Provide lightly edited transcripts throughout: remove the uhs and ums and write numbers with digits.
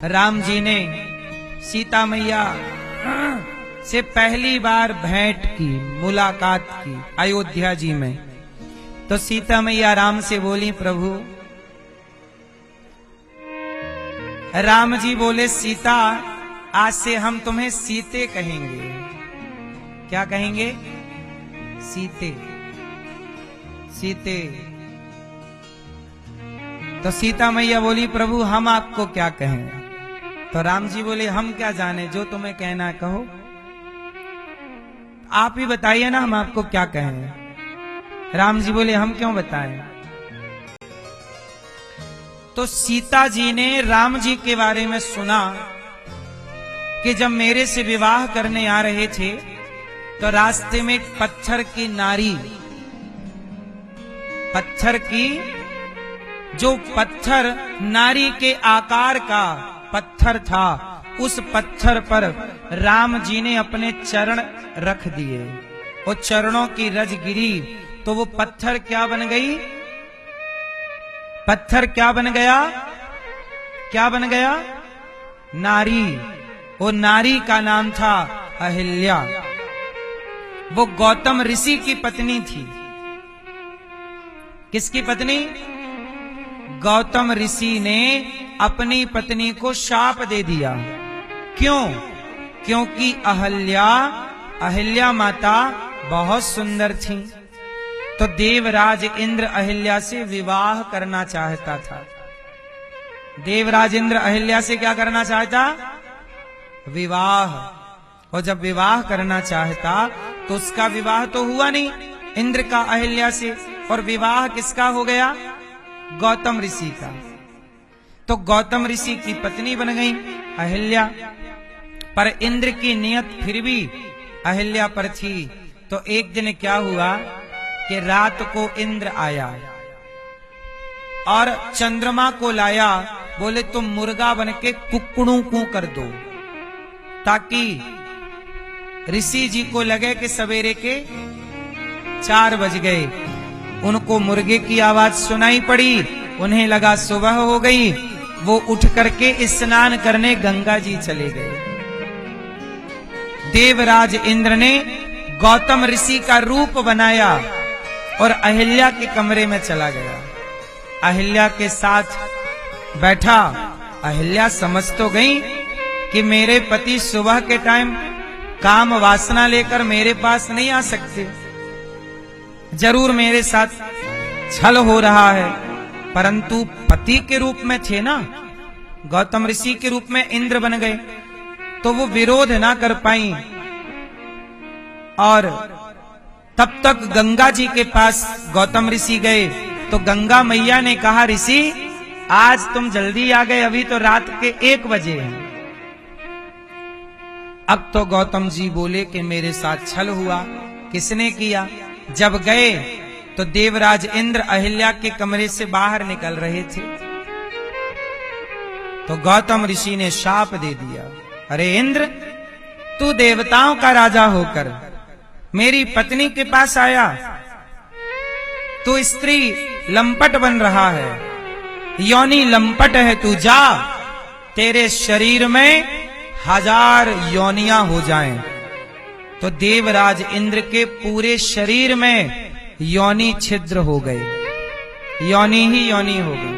राम जी ने सीता मैया से पहली बार भेंट की, मुलाकात की अयोध्या जी में। तो सीता मैया राम से बोली, प्रभु। राम जी बोले, सीता आज से हम तुम्हें सीते कहेंगे। क्या कहेंगे? सीते। सीते। तो सीता मैया बोली, प्रभु हम आपको क्या कहें? तो राम जी बोले, हम क्या जाने, जो तुम्हें कहना है कहो, आप ही बताइए ना, हम आपको क्या कहें। राम जी बोले, हम क्यों बताएं? तो सीता जी ने राम जी के बारे में सुना कि जब मेरे से विवाह करने आ रहे थे तो रास्ते में एक पत्थर की नारी, पत्थर की, जो पत्थर नारी के आकार का पत्थर था, उस पत्थर पर राम जी ने अपने चरण रख दिए। वो चरणों की रज गिरी तो वो पत्थर क्या बन गई? पत्थर क्या बन गया? क्या बन गया? नारी। वो नारी का नाम था अहिल्या। वो गौतम ऋषि की पत्नी थी। किसकी पत्नी? गौतम ऋषि ने अपनी पत्नी को शाप दे दिया। क्यों? क्योंकि अहिल्या माता बहुत सुंदर थी। तो देवराज इंद्र अहिल्या से विवाह करना चाहता था। देवराज इंद्र अहिल्या से क्या करना चाहता? विवाह। और जब विवाह करना चाहता तो उसका विवाह तो हुआ नहीं इंद्र का अहिल्या से, और विवाह किसका हो गया? गौतम ऋषि का। तो गौतम ऋषि की पत्नी बन गई अहिल्या, पर इंद्र की नियत फिर भी अहिल्या पर थी। तो एक दिन क्या हुआ कि रात को इंद्र आया और चंद्रमा को लाया। बोले, तुम मुर्गा बन के कुकड़ू कू कर दो, ताकि ऋषि जी को लगे कि सवेरे के 4 बज गए। उनको मुर्गे की आवाज सुनाई पड़ी, उन्हें लगा सुबह हो गई। वो उठ करके स्नान करने गंगा जी चले गए। देवराज इंद्र ने गौतम ऋषि का रूप बनाया और अहिल्या के कमरे में चला गया। अहिल्या के साथ बैठा। अहिल्या समझ तो गई कि मेरे पति सुबह के टाइम काम वासना लेकर मेरे पास नहीं आ सकते, जरूर मेरे साथ छल हो रहा है। परंतु पति के रूप में थे ना, गौतम ऋषि के रूप में इंद्र बन गए, तो वो विरोध ना कर पाई। और तब तक गंगा जी के पास गौतम ऋषि गए। तो गंगा मैया ने कहा, ऋषि आज तुम जल्दी आ गए, अभी तो रात के 1 बजे हैं। अब तो गौतम जी बोले कि मेरे साथ छल हुआ। किसने किया? जब गए तो देवराज इंद्र अहिल्या के कमरे से बाहर निकल रहे थे, तो गौतम ऋषि ने शाप दे दिया, अरे इंद्र, तू देवताओं का राजा होकर मेरी पत्नी के पास आया, तू स्त्री लंपट बन रहा है, योनि लंपट है, तू जा, तेरे शरीर में 1000 योनियां हो जाएं। तो देवराज इंद्र के पूरे शरीर में योनि छिद्र हो गए, योनि ही योनि हो गई।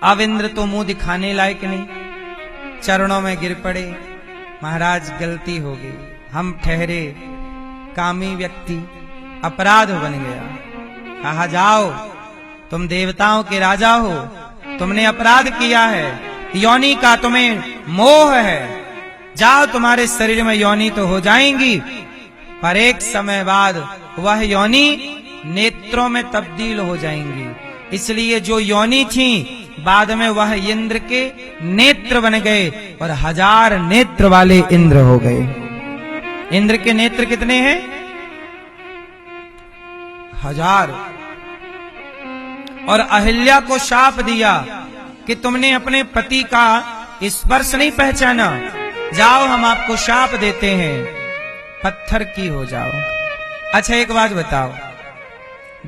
अब इंद्र तो मुंह दिखाने लायक नहीं, चरणों में गिर पड़े, महाराज गलती हो गई, हम ठहरे कामी व्यक्ति, अपराध बन गया। कहा, जाओ, तुम देवताओं के राजा हो, तुमने अपराध किया है, योनि का तुम्हें मोह है, जाओ, तुम्हारे शरीर में योनि तो हो जाएंगी, पर एक समय बाद वह योनि नेत्रों में तब्दील हो जाएंगी। इसलिए जो योनि थी बाद में वह इंद्र के नेत्र बन गए और 1000 नेत्र वाले इंद्र हो गए। इंद्र के नेत्र कितने हैं? 1000। और अहिल्या को शाप दिया कि तुमने अपने पति का स्पर्श नहीं पहचाना, जाओ, हम आपको शाप देते हैं, पत्थर की हो जाओ। अच्छा एक बात बताओ,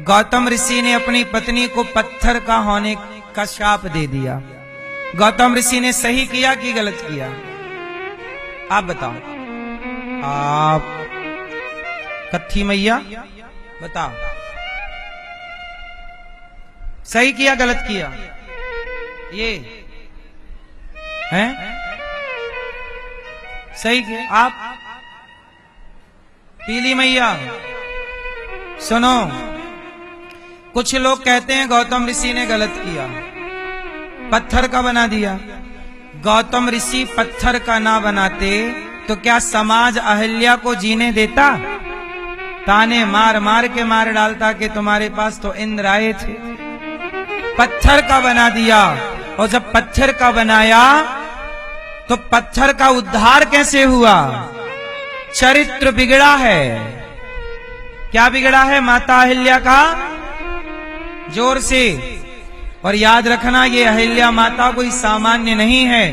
गौतम ऋषि ने अपनी पत्नी को पत्थर का होने का शाप दे दिया, गौतम ऋषि ने सही किया कि गलत किया? आप बताओ। आप कत्थी मैया बताओ, सही किया गलत किया? ये हैं सही किया। आप पीली मैया सुनो, कुछ लोग कहते हैं गौतम ऋषि ने गलत किया, पत्थर का बना दिया। गौतम ऋषि पत्थर का ना बनाते तो क्या समाज अहिल्या को जीने देता? ताने मार मार के मार डालता कि तुम्हारे पास तो इंद्र आए थे। पत्थर का बना दिया, और जब पत्थर का बनाया तो पत्थर का उद्धार कैसे हुआ? चरित्र बिगड़ा है। क्या बिगड़ा है माता अहिल्या का? जोर से। और याद रखना, ये अहिल्या माता कोई सामान्य नहीं है,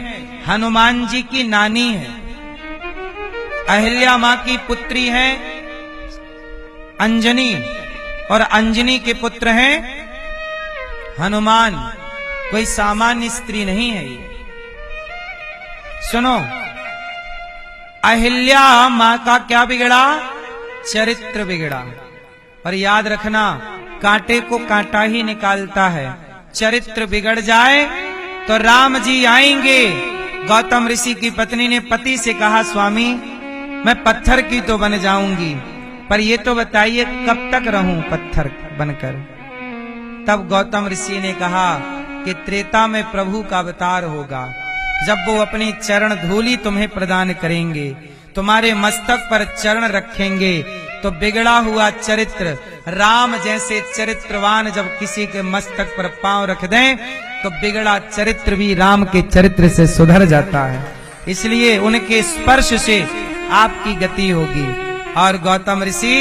हनुमान जी की नानी है। अहिल्या मां की पुत्री है अंजनी, और अंजनी के पुत्र हैं हनुमान। कोई सामान्य स्त्री नहीं है ये। सुनो, अहिल्या मां का क्या बिगड़ा? चरित्र बिगड़ा। और याद रखना, कांटे को कांटा ही निकालता है। चरित्र बिगड़ जाए तो राम जी आएंगे। गौतम ऋषि की पत्नी ने पति से कहा, स्वामी मैं पत्थर की तो बन जाऊंगी, पर ये तो बताइए कब तक रहूं पत्थर बनकर? तब गौतम ऋषि ने कहा कि त्रेता में प्रभु का अवतार होगा, जब वो अपनी चरण धूलि तुम्हें प्रदान करेंगे, तुम्हारे मस्तक पर चरण रखेंगे, तो बिगड़ा हुआ चरित्र, राम जैसे चरित्रवान जब किसी के मस्तक पर पांव रख दें तो बिगड़ा चरित्र भी राम के चरित्र से सुधर जाता है। इसलिए उनके स्पर्श से आपकी गति होगी। और गौतम ऋषि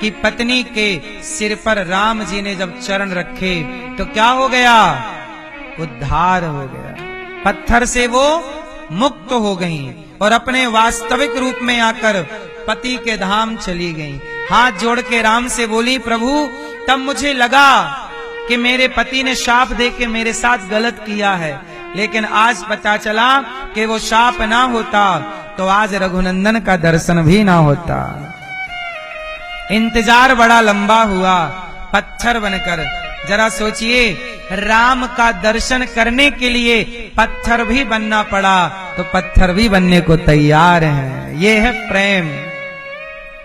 की पत्नी के सिर पर राम जी ने जब चरण रखे तो क्या हो गया? उद्धार हो गया। पत्थर से वो मुक्त हो गईं और अपने वास्तविक रूप में आकर पति के धाम चली गईं। हाथ जोड़ के राम से बोली, प्रभु तब मुझे लगा कि मेरे पति ने शाप दे के मेरे साथ गलत किया है, लेकिन आज पता चला कि वो शाप ना होता तो आज रघुनंदन का दर्शन भी ना होता। इंतजार बड़ा लंबा हुआ पत्थर बनकर। जरा सोचिए, राम का दर्शन करने के लिए पत्थर भी बनना पड़ा, तो पत्थर भी बनने को तैयार हैं। ये है प्रेम।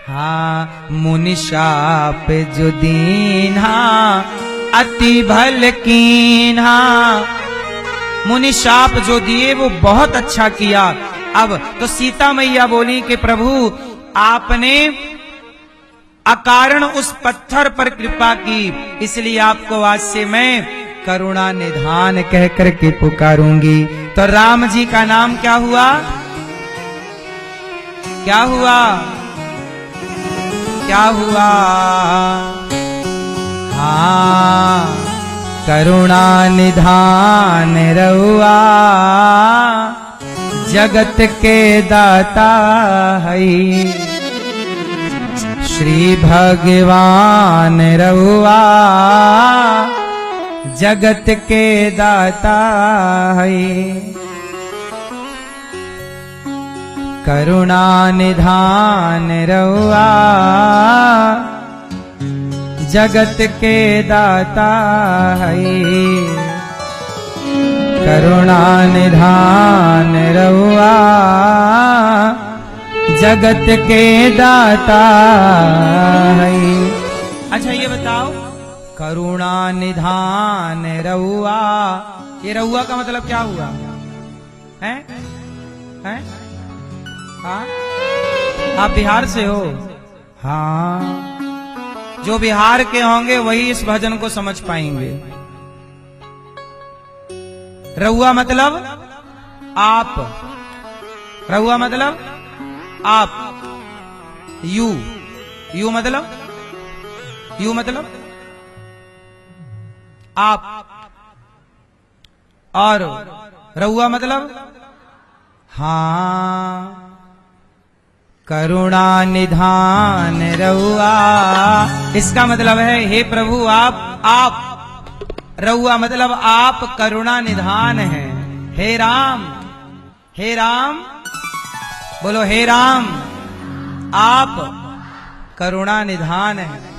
हाँ, मुनि शाप जो दीन्हा अति भल कीन्हा। मुनि शाप जो दिए वो बहुत अच्छा किया। अब तो सीता मैया बोली कि प्रभु आपने अकारण उस पत्थर पर कृपा की, इसलिए आपको आज से मैं करुणा निधान कह करके पुकारूंगी। तो राम जी का नाम क्या हुआ? क्या हुआ? क्या हुआ? हाँ, करुणा निधान रहुआ जगत के दाता है। श्री भगवान रहुआ जगत के दाता है। करुणा निधान रहुआ जगत के दाता है। करुणा निधान रहुआ जगत के दाता है। अच्छा ये बताओ, करुणा निधान रहुआ, ये रहुआ का मतलब क्या हुआ? हैं? हैं? हाँ? आप बिहार से हो? हाँ, जो बिहार के होंगे वही इस भजन को समझ पाएंगे। रहुआ मतलब आप, रहुआ मतलब आप, यू, यू मतलब, यू मतलब आप, और रहुआ मतलब हाँ। करुणा निधान रहुआ, इसका मतलब है हे प्रभु आप रहुआ मतलब आप करुणा निधान हैं। हे राम, हे राम, बोलो हे राम, आप करुणा निधान है।